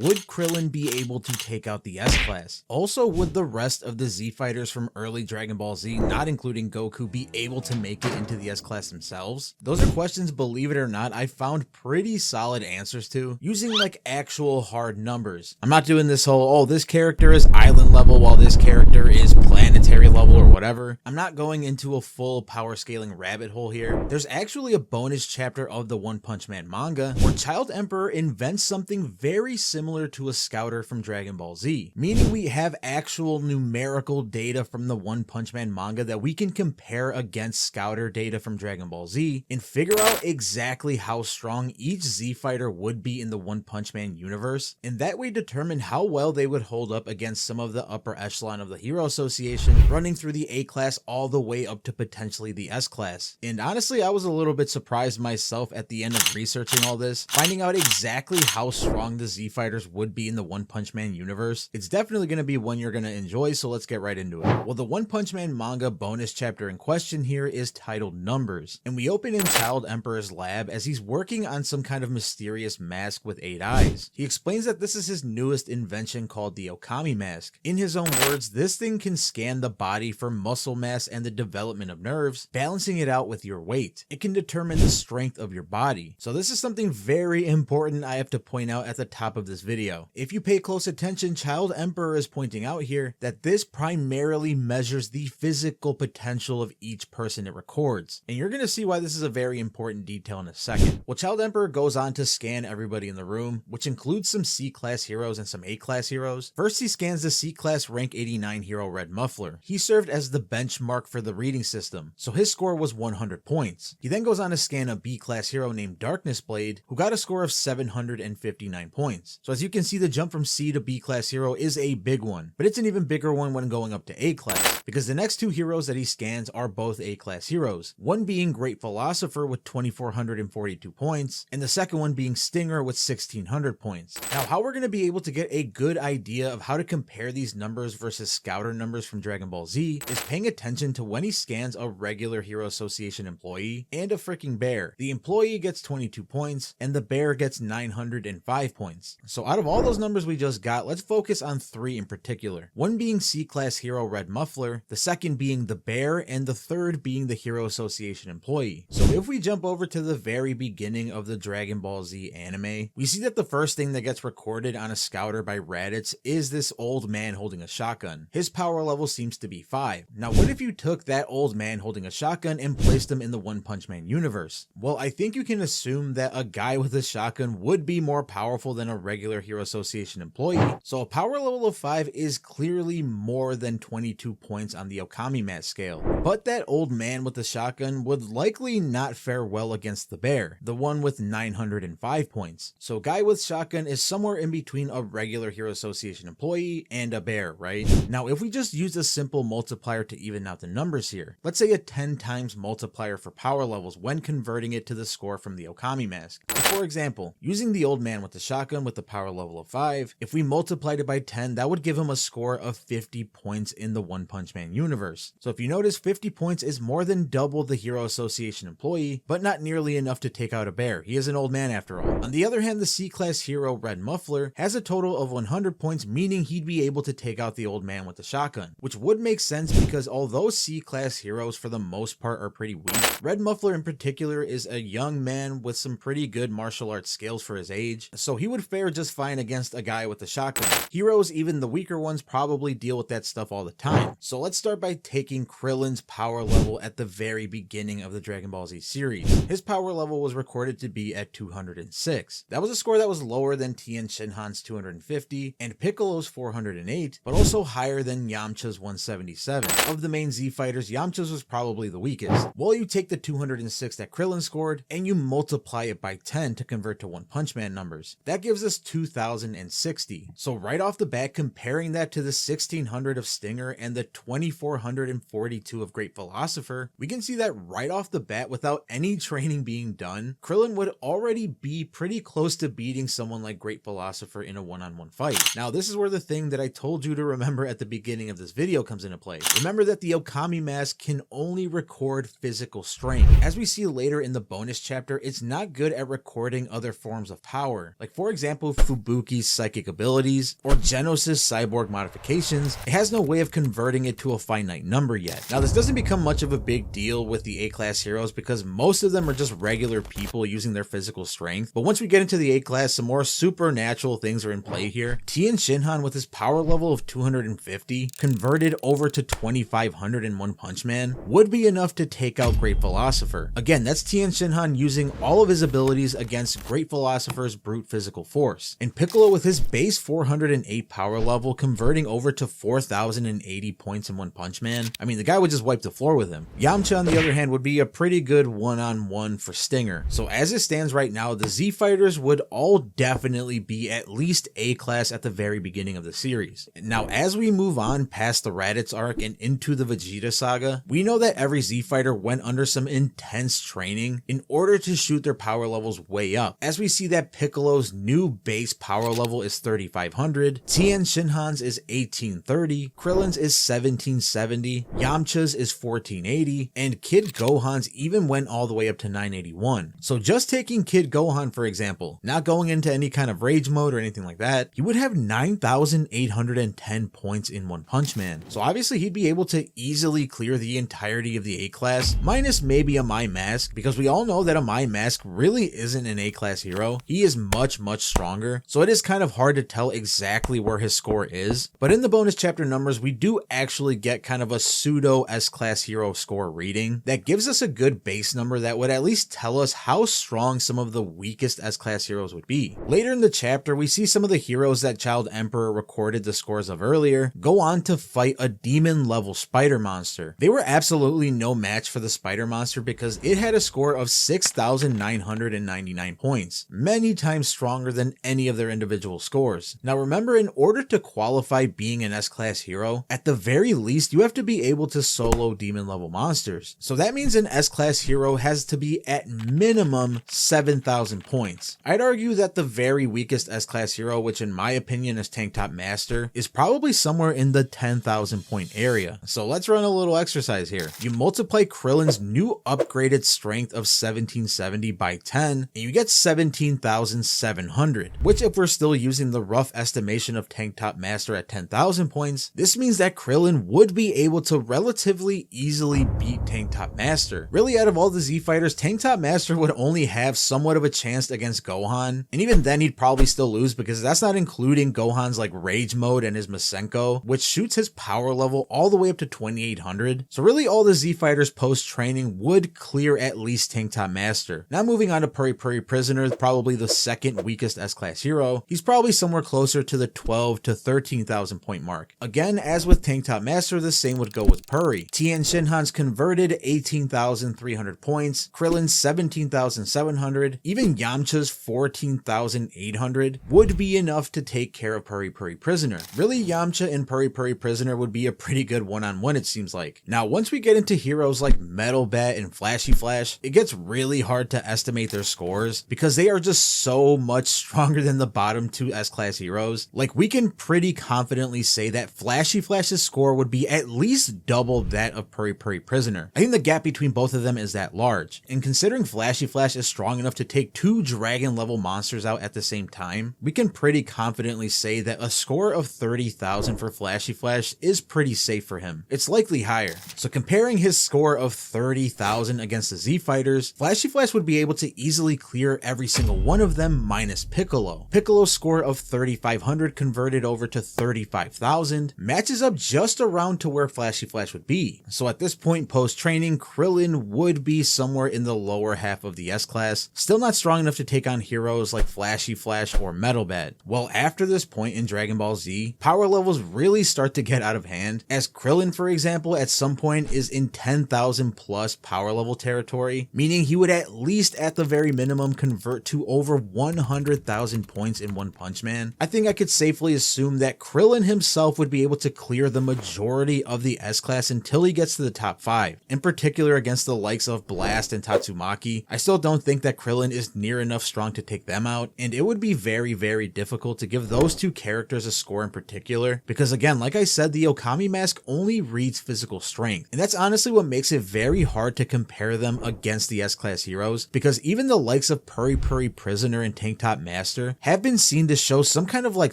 would Krillin be able to take out the S-Class? Also, would the rest of the Z fighters from early Dragon Ball Z, not including Goku, be able to make it into the S-Class themselves? Those are questions, believe it or not, I found pretty solid answers to, using like actual hard numbers. I'm not doing this whole, oh, this character is island level while this character is planetary level or whatever. I'm not going into a full power scaling rabbit hole here. There's actually a bonus chapter of the One Punch Man manga where Child Emperor invents something very similar to a scouter from Dragon Ball Z, meaning we have actual numerical data from the One Punch Man manga that we can compare against scouter data from Dragon Ball Z and figure out exactly how strong each Z fighter would be in the One Punch Man universe, and that way determine how well they would hold up against some of the upper echelon of the Hero Association, running through the A class all the way up to potentially the S class. And honestly, I was a little bit surprised myself at the end of researching all this, finding out exactly how strong the Z fighters would be in the One Punch Man universe. It's definitely going to be one you're going to enjoy, so let's get right into it. Well, the One Punch Man manga bonus chapter in question here is titled Numbers, and we open in Child Emperor's lab as he's working on some kind of mysterious mask with 8 eyes. He explains that this is his newest invention called the Okami mask. In his own words, this thing can scan the body for muscle mass and the development of nerves, balancing it out with your weight. It can determine the strength of your body. So this is something very important I have to point out at the top of this video. If you pay close attention, Child Emperor is pointing out here that this primarily measures the physical potential of each person it records. And you're going to see why this is a very important detail in a second. Well, Child Emperor goes on to scan everybody in the room, which includes some C-class heroes and some A-class heroes. First, he scans the C-class rank 89 hero Red Muffler. He served as the benchmark for the reading system, so his score was 100 points. He then goes on to scan a B-class hero named Darkness Blade, who got a score of 759 points. So as you can see, the jump from C to B-class hero is a big one, but it's an even bigger one when going up to A-class, because the next 2 heroes that he scans are both A-class heroes, one being Great Philosopher with 2442 points, and the second one being Stinger with 1600 points. Now, how we're going to be able to get a good idea of how to compare these numbers versus scouter numbers from Dragon Ball Z is paying attention to when he scans a regular Hero Association employee and a freaking bear. The employee gets 22 points and the bear gets 905 points. So out of all those numbers we just got, let's focus on 3 in particular. One being C-class hero Red Muffler, the second being the bear, and the third being the Hero Association employee. So if we jump over to the very beginning of the Dragon Ball Z anime, we see that the first thing that gets recorded on a scouter by Raditz is this old man holding a shotgun. His power level seems to be 5. Now, what if you took that old man holding a shotgun and placed him in the One Punch Man universe? Well, I think you can assume that a guy with a shotgun would be more powerful than a regular Hero Association employee, so a power level of 5 is clearly more than 22 points on the Okami mask scale. But that old man with the shotgun would likely not fare well against the bear, the one with 905 points. So a guy with shotgun is somewhere in between a regular Hero Association employee and a bear, right? Now, if we just use a simple multiplier to even out the numbers here, let's say a 10 times multiplier for power levels when converting it to the score from the Okami mask. So for example, using the old man with the shotgun with the power level of 5, if we multiplied it by 10, that would give him a score of 50 points in the One Punch Man universe. So if you notice, 50 points is more than double the Hero Association employee, but not nearly enough to take out a bear. He is an old man after all. On the other hand, the C-class hero Red Muffler has a total of 100 points, meaning he'd be able to take out the old man with the shotgun, which would make sense because although C-class heroes for the most part are pretty weak, Red Muffler in particular is a young man with some pretty good martial arts skills for his age, so he would fare just fine against a guy with a shotgun. Heroes, even the weaker ones, probably deal with that stuff all the time. So let's start by taking Krillin's power level at the very beginning of the Dragon Ball Z series. His power level was recorded to be at 206. That was a score that was lower than Tien Shinhan's 250 and Piccolo's 408, but also higher than Yamcha's 177. Of the main Z fighters, Yamcha's was probably the weakest. Well, you take the 206 that Krillin scored and you multiply it by 10 to convert to One Punch Man numbers. That gives us 2060. So right off the bat, comparing that to the 1600 of Stinger and the 2442 of Great Philosopher, we can see that right off the bat, without any training being done, Krillin would already be pretty close to beating someone like Great Philosopher in a one-on-one fight. Now, this is where the thing that I told you to remember at the beginning of this video comes into play. Remember that the Okami mask can only record physical strength. As we see later in the bonus chapter, it's not good at recording other forms of power. Like for example, Fubuki's psychic abilities or Genos' cyborg modifications, it has no way of converting it to a finite number yet. Now this doesn't become much of a big deal with the A-class heroes because most of them are just regular people using their physical strength, but once we get into the A-class, some more supernatural things are in play here. Tien Shinhan with his power level of 250 converted over to 2500 in One Punch Man would be enough to take out Great Philosopher. Again, that's Tien Shinhan using all of his abilities against Great Philosopher's brute physical force. And Piccolo with his base 408 power level converting over to 4080 points in One Punch Man. I mean, the guy would just wipe the floor with him. Yamcha on the other hand would be a pretty good one-on-one for Stinger. So as it stands right now, the Z fighters would all definitely be at least A-class at the very beginning of the series. Now as we move on past the Raditz arc and into the Vegeta saga, we know that every Z fighter went under some intense training in order to shoot their power levels way up. As we see that Piccolo's new base power level is 3500, Tien Shinhan's is 1830, Krillin's is 1770, Yamcha's is 1480, and Kid Gohan's even went all the way up to 981. So just taking Kid Gohan for example, not going into any kind of rage mode or anything like that, he would have 9,810 points in One Punch Man. So obviously he'd be able to easily clear the entirety of the A-class, minus maybe a My Mask, because we all know that a My Mask really isn't an A-class hero. He is much stronger, so it is kind of hard to tell exactly where his score is. But in the bonus chapter numbers, we do actually get kind of a pseudo S-class hero score reading that gives us a good base number that would at least tell us how strong some of the weakest S-class heroes would be. Later in the chapter, we see some of the heroes that Child Emperor recorded the scores of earlier go on to fight a demon level spider monster. They were absolutely no match for the spider monster because it had a score of 6,999 points, many times stronger than any of their individual scores. Now remember, in order to qualify being an S-class hero, at the very least you have to be able to solo demon level monsters. So that means an S-class hero has to be at minimum 7,000 points. I'd argue that the very weakest S-class hero, which in my opinion is Tank Top Master, is probably somewhere in the 10,000 point area. So let's run a little exercise here. You multiply Krillin's new upgraded strength of 1770 by 10, and you get 17,700, which if we're still using the rough estimation of Tank Top Master at 10,000 points, this means that Krillin would be able to relatively easily beat Tank Top Master. Really, out of all the Z fighters, Tank Top Master would only have somewhat of a chance against Gohan, and even then he'd probably still lose because that's not including Gohan's like rage mode and his Masenko, which shoots his power level all the way up to 2800. So really all the Z fighters post training would clear at least Tank Top Master. Now moving on to Puri Puri Prisoner, probably the second weakest S-class hero. He's probably somewhere closer to the 12 to 13,000 point mark. Again, as with Tank Top Master, the same would go with Puri. Tien Shinhan's converted 18,300 points, Krillin's 17,700, even Yamcha's 14,800 would be enough to take care of Puri Puri Prisoner. Really, Yamcha and Puri Puri Prisoner would be a pretty good one-on-one, it seems like. Now, once we get into heroes like Metal Bat and Flashy Flash, it gets really hard to estimate their scores because they are just so much stronger than the bottom two S-class heroes. Like, we can pretty confidently say that Flashy Flash's score would be at least double that of Puri Puri Prisoner. I think the gap between both of them is that large, and considering Flashy Flash is strong enough to take two dragon level monsters out at the same time, we can pretty confidently say that a score of 30,000 for Flashy Flash is pretty safe for him. It's likely higher. So comparing his score of 30,000 against the Z fighters, Flashy Flash would be able to easily clear every single one of them minus Piccolo. Piccolo's score of 3,500 converted over to 35,000 matches up just around to where Flashy Flash would be. So at this point post training, Krillin would be somewhere in the lower half of the S-class, still not strong enough to take on heroes like Flashy Flash or Metal Bat. Well, after this point in Dragon Ball Z, power levels really start to get out of hand, as Krillin, for example, at some point is in 10,000 plus power level territory, meaning he would at least at the very minimum convert to over 100,000 points in One Punch Man. I think I could safely assume that Krillin himself would be able to clear the majority of the S-class until he gets to the top 5, in particular against the likes of Blast and Tatsumaki. I still don't think that Krillin is near enough strong to take them out, and it would be very difficult to give those two characters a score in particular, because again, like I said, the Okami mask only reads physical strength, and that's honestly what makes it very hard to compare them against the S-class heroes, because even the likes of Puri Puri Prisoner and Tank Top Master Master, have been seen to show some kind of like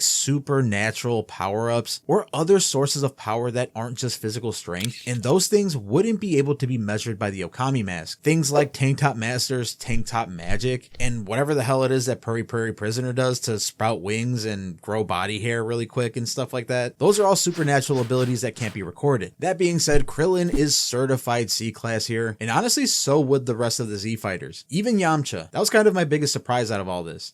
supernatural power-ups or other sources of power that aren't just physical strength, and those things wouldn't be able to be measured by the Okami mask. Things like Tank Top Master's Tank Top Magic, and whatever the hell it is that Puri Puri Prisoner does to sprout wings and grow body hair really quick and stuff like that. Those are all supernatural abilities that can't be recorded. That being said, Krillin is certified C-class here, and honestly so would the rest of the Z fighters. Even Yamcha. That was kind of my biggest surprise out of all this.